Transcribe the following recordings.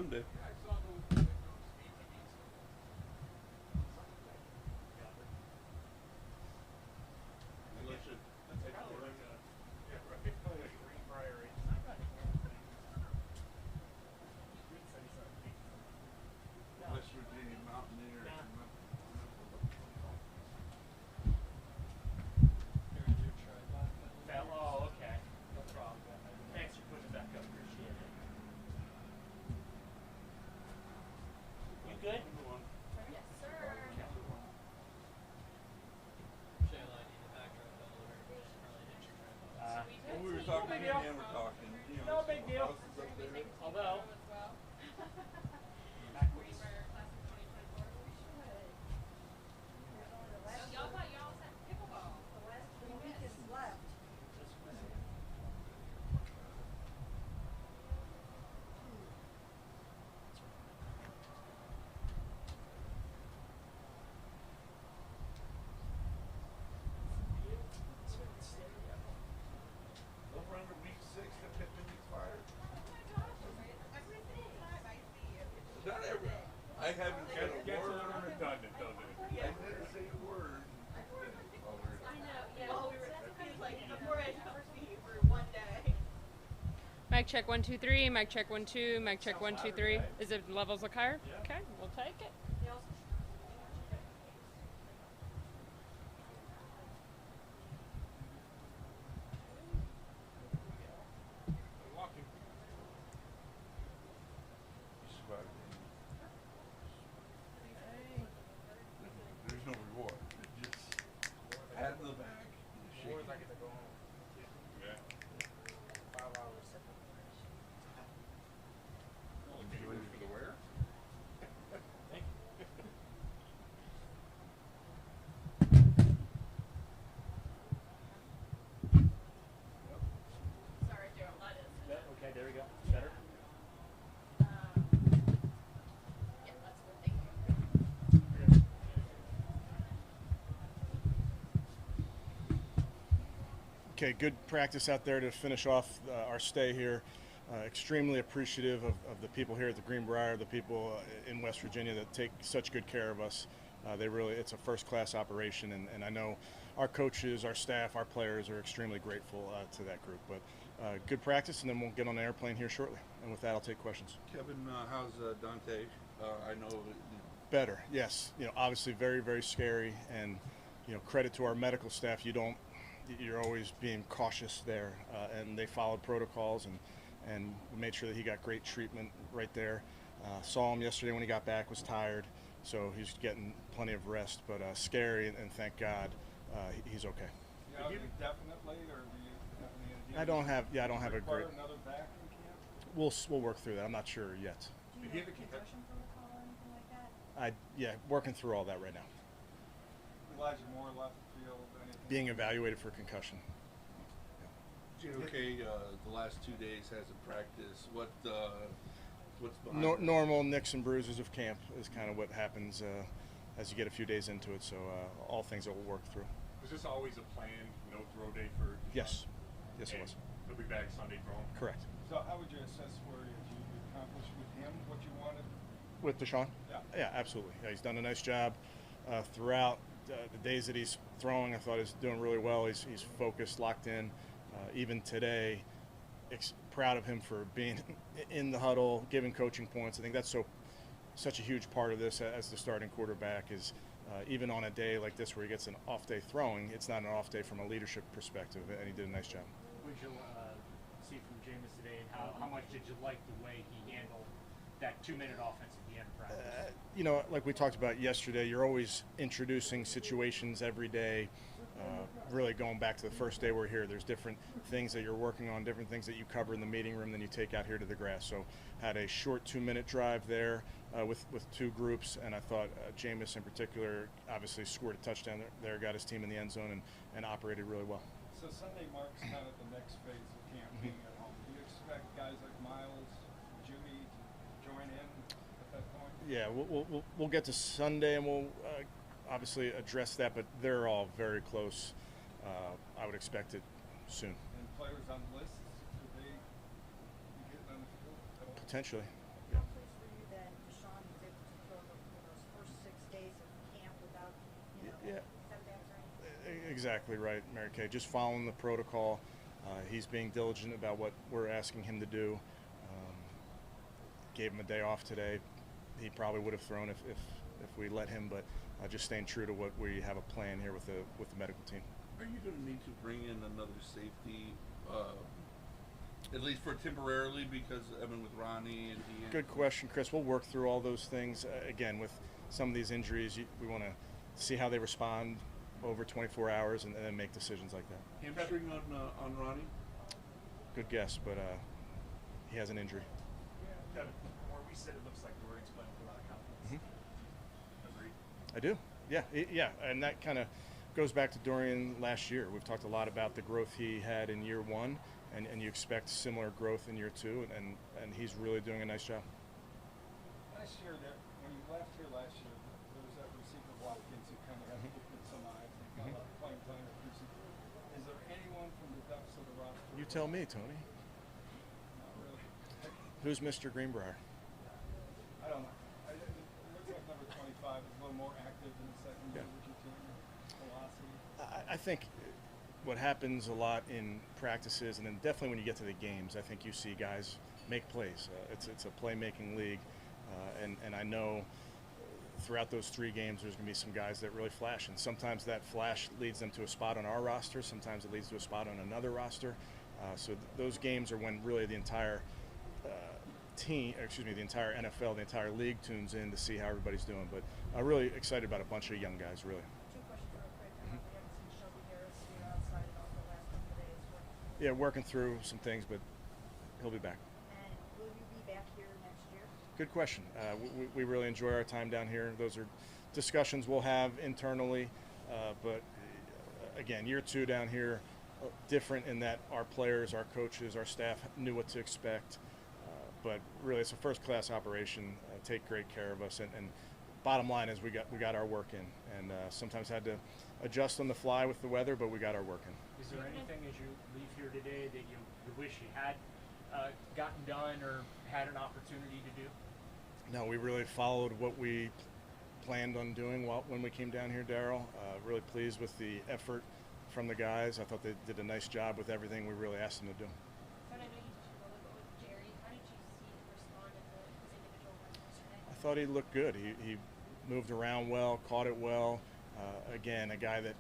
Sunday. Unless you take a look. Greenbrier. West Virginia Mountaineers. Oh, okay. No problem. Thanks for putting it back up. Appreciate it. You good? Yes, sir. When we were talking, no big me deal. and Dan were talking. You know, No big deal. houses up there. Although, Greenbrier class of 2024. We should. Y'all thought y'all was at pickleball. The last 3 weekends left. Over under week 6 that Pittman gets fired. Every single time I see you. Not every. I haven't said a gets a word. little redundant, doesn't it? I didn't say a word. I know, yeah. Well, we were like, before I talked to you for one day. Mic check 1 2 3. Mic check 1 2. Mic check 1 2 3. Is it levels look higher? Okay, we'll take it. They also Walking. There's no reward. It's just pat in the back. Or I get to go home. Yeah. 5 hours. You ready for the wear? Thank you. sorry, Joe. That is. Okay, there we go. Better? Yeah, that's good. Thank you. Okay, good practice out there to finish off our stay here. Extremely appreciative of the people here at the Greenbrier, the people in West Virginia that take such good care of us. It's a first-class operation, and I know our coaches, our staff, our players are extremely grateful to that group. But good practice, and then we'll get on the airplane here shortly. And with that, I'll take questions. Kevin, how's Dante? I know that, Better, yes. Obviously very, very scary, and credit to our medical staff. You're always being cautious there, and they followed protocols and made sure that he got great treatment right there. Saw him yesterday when he got back, was tired, so he's getting plenty of rest, but scary, and thank God he's okay. Yeah, indefinitely, or do you have any idea? I don't have a Require great. another back in camp? We'll work through that. I'm not sure yet. Do you have a concussion protocol or anything like that? Working through all that right now. Elijah Moore left the field, anything? Being evaluated for concussion. okay, the last 2 days hasn't practiced. What's behind it? Normal nicks and bruises of camp is kind of what happens as you get a few days into it. So all things that we'll work through. Was this always a planned no throw day for Deshaun? Yes, it And was. He'll be back Sunday throwing? Correct. So how would you assess where you accomplished with him what you wanted? With Deshaun? Yeah. Yeah, absolutely. Yeah, he's done a nice job throughout the days that he's throwing. I thought he's doing really well. He's focused, locked in. Even today, proud of him for being in the huddle, giving coaching points. I think that's such a huge part of this as the starting quarterback is even on a day like this where he gets an off day throwing, it's not an off day from a leadership perspective, and he did a nice job. What did you see from Jameis today, and how much did you like the way he handled that 2-minute offense at the end of practice? Like we talked about yesterday, you're always introducing situations every day. Really going back to the first day we're here, there's different things that you're working on, different things that you cover in the meeting room than you take out here to the grass. So had a short 2-minute drive there with two groups, and I thought Jameis in particular obviously scored a touchdown there, got his team in the end zone, and operated really well. So Sunday marks kind of the next phase of camp being at home. Do you expect guys like Miles, Jimmy to join in at that point? Yeah, we'll get to Sunday, and we'll obviously address that, but they're all very close. I would expect it soon. And players on lists, could they be getting on the field at all? Potentially. How close exactly right, Mary Kay. Just following the protocol. He's being diligent about what we're asking him to do. Gave him a day off today. He probably would have thrown if we let him, but just staying true to what we have a plan here with the medical team. Are you going to need to bring in another safety, at least for temporarily, because with Ronnie and Dean? Good question, Chris. We'll work through all those things. Again, with some of these injuries, we want to see how they respond over 24 hours and then make decisions like that. Hamstring on Ronnie? Good guess, but he has an injury. Kevin, where we said it looks like Dorian's playing with a lot of confidence. Agreed. I do. Yeah, and that kind of goes back to Dorian last year. We've talked a lot about the growth he had in year one, and you expect similar growth in year two, and he's really doing a nice job. Last year, when you left here last year, there was that receiver Watkins who kind of had to get some eyes and got a lot of playing time at receiver. Is there anyone from the depths of the roster? You tell me, Tony. Not really. Who's Mr. Greenbrier? I don't know. It looks like number 25 is a little more active in the second year with your team. Velocity. I think what happens a lot in practices, and then definitely when you get to the games, I think you see guys make plays. It's a playmaking league, and I know throughout those 3 games there's going to be some guys that really flash, and sometimes that flash leads them to a spot on our roster, sometimes it leads to a spot on another roster. So those games are when really the entire the entire NFL, the entire league tunes in to see how everybody's doing. But I'm really excited about a bunch of young guys, really. 2 questions real quick. We haven't seen Shelby Harris here outside of the last couple of days. Yeah, working through some things, but he'll be back. And will you be back here next year? Good question. We really enjoy our time down here. Those are discussions we'll have internally, but again, year 2 down here, different in that our players, our coaches, our staff knew what to expect. But really, it's a first-class operation. Take great care of us, and bottom line is we got our work in, and sometimes had to adjust on the fly with the weather, but we got our work in. Is there anything as you leave here today that you wish you had gotten done or had an opportunity to do? No, we really followed what we planned on doing when we came down here, Daryl. Really pleased with the effort from the guys. I thought they did a nice job with everything we really asked them to do. But I know you touched a little bit with Jerry. How did you see him respond to his individual work yesterday? I thought he looked good. He moved around well, caught it well. Again, a guy that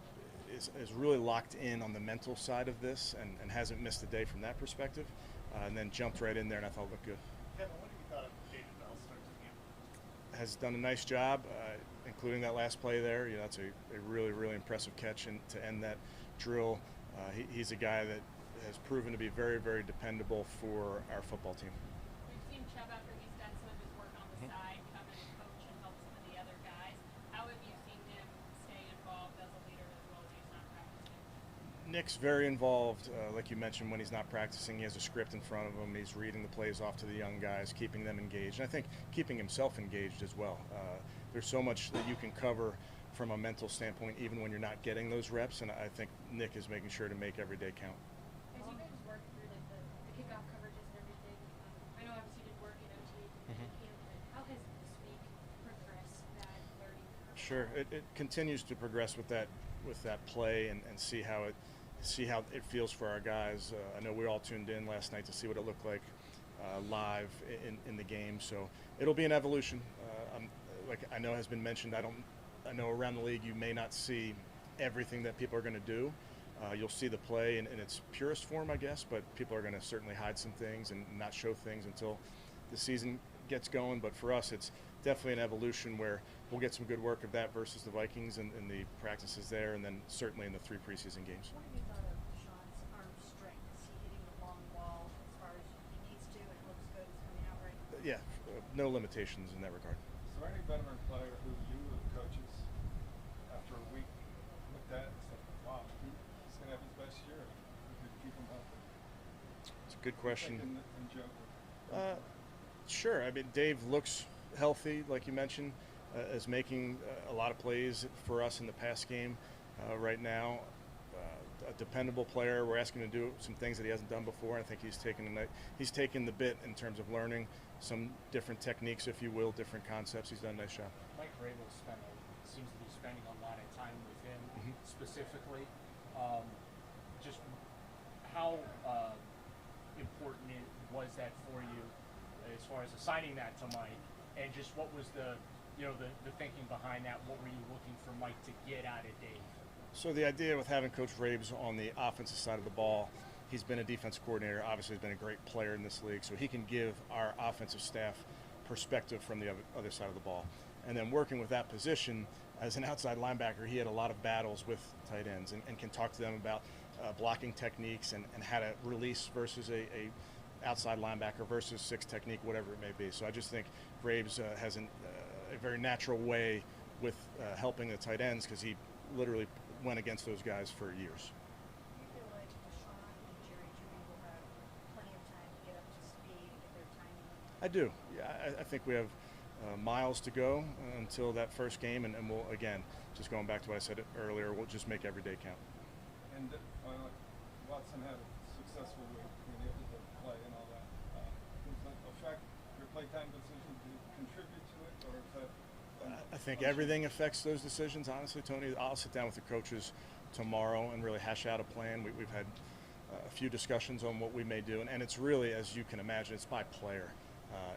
is really locked in on the mental side of this and hasn't missed a day from that perspective, and then jumped right in there, and I thought it looked good. Kevin, what have you thought of David Bell's start to the game? Has done a nice job, including that last play there. That's a really, really impressive catch and to end that drill. He's a guy that has proven to be very, very dependable for our football team. We've seen Chubb after he's done some of his work on the side, come and coach and help some of the other guys. How have you seen him stay involved as a leader as well as he's not practicing? Nick's very involved, like you mentioned, when he's not practicing. He has a script in front of him. He's reading the plays off to the young guys, keeping them engaged. And I think keeping himself engaged as well. There's so much that you can cover from a mental standpoint, even when you're not getting those reps. And I think Nick is making sure to make every day count. As you guys work through the kickoff coverages and everything, I know obviously you did work at OT and camp, but how has this week progressed that learning curve? Sure, it continues to progress with that play and see how it feels for our guys. I know we all tuned in last night to see what it looked like live in the game. So it'll be an evolution. Like I know has been mentioned. I know around the league you may not see everything that people are going to do. You'll see the play in its purest form, I guess, but people are going to certainly hide some things and not show things until the season gets going. But for us, it's definitely an evolution where we'll get some good work of that versus the Vikings and the practices there, and then certainly in the 3 preseason games. What have you thought of Sean's arm strength? Is he hitting the long ball as far as he needs to, and it looks good, it's coming out right? Yeah, no limitations in that regard. Is there any veteran player who you or the coaches, after a week, looked at and said, wow, he's going to have his best year if we could keep him healthy? It's a good question. In joke. Sure. I mean, Dave looks healthy, like you mentioned, is making a lot of plays for us in the pass game right now. A dependable player. We're asking him to do some things that he hasn't done before. I think he's taken the bit in terms of learning some different techniques, if you will, different concepts. He's done a nice job. Mike Vrabel seems to be spending a lot of time with him specifically. Just how important was that for you as far as assigning that to Mike, and just what was the thinking behind that? What were you looking for Mike to get out of Dave? So the idea with having Coach Rabes on the offensive side of the ball, he's been a defensive coordinator, obviously he's been a great player in this league, so he can give our offensive staff perspective from the other side of the ball. And then working with that position as an outside linebacker, he had a lot of battles with tight ends and can talk to them about blocking techniques and how to release versus a outside linebacker versus six technique, whatever it may be. So I just think Rabes has a very natural way with helping the tight ends, because he literally went against those guys for years. Do you feel like Deshaun and Jerry Jeudy will have plenty of time to get up to speed and get their timing? I do. Yeah, I think we have miles to go until that first game, and we'll, again, just going back to what I said earlier, we'll just make every day count. And Watson had a successful week, being able to play and all that. Does that affect your playtime decision to contribute to it, or is that? I think everything affects those decisions, honestly, Tony. I'll sit down with the coaches tomorrow and really hash out a plan. We've had a few discussions on what we may do, and it's really, as you can imagine, it's by player.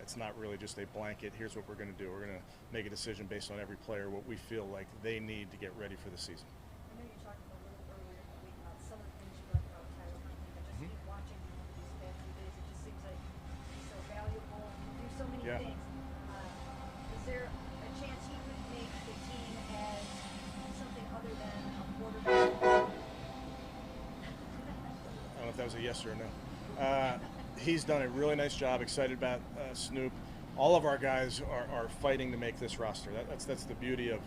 It's not really just a blanket, here's what we're going to do. We're going to make a decision based on every player, what we feel like they need to get ready for the season. I know you talked a little earlier in the week about some of the things you like about Tyler Huntley, but just keep watching him over these past few days. It just seems like he's so valuable and can do so many things. Is there a chance he could make the team as something other than a quarterback? I don't know if that was a yes or a no. He's done a really nice job. Excited about Snoop. All of our guys are fighting to make this roster. That's the beauty of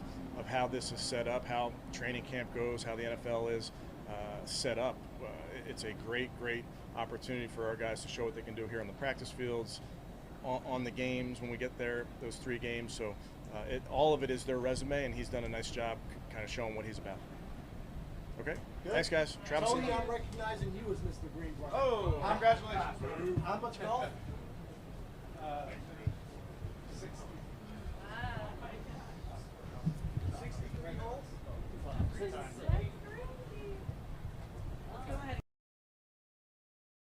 how this is set up, how training camp goes, how the NFL is set up. It's a great opportunity for our guys to show what they can do here on the practice fields, on the games when we get there, those 3 games. So all of it is their resume, and he's done a nice job kind of showing what he's about. Okay? Good. Thanks, guys. Travis. Tony, I'm recognizing you as Mr. Greenbrier. Oh, congratulations. How much golf? 60. 63 holes? 66.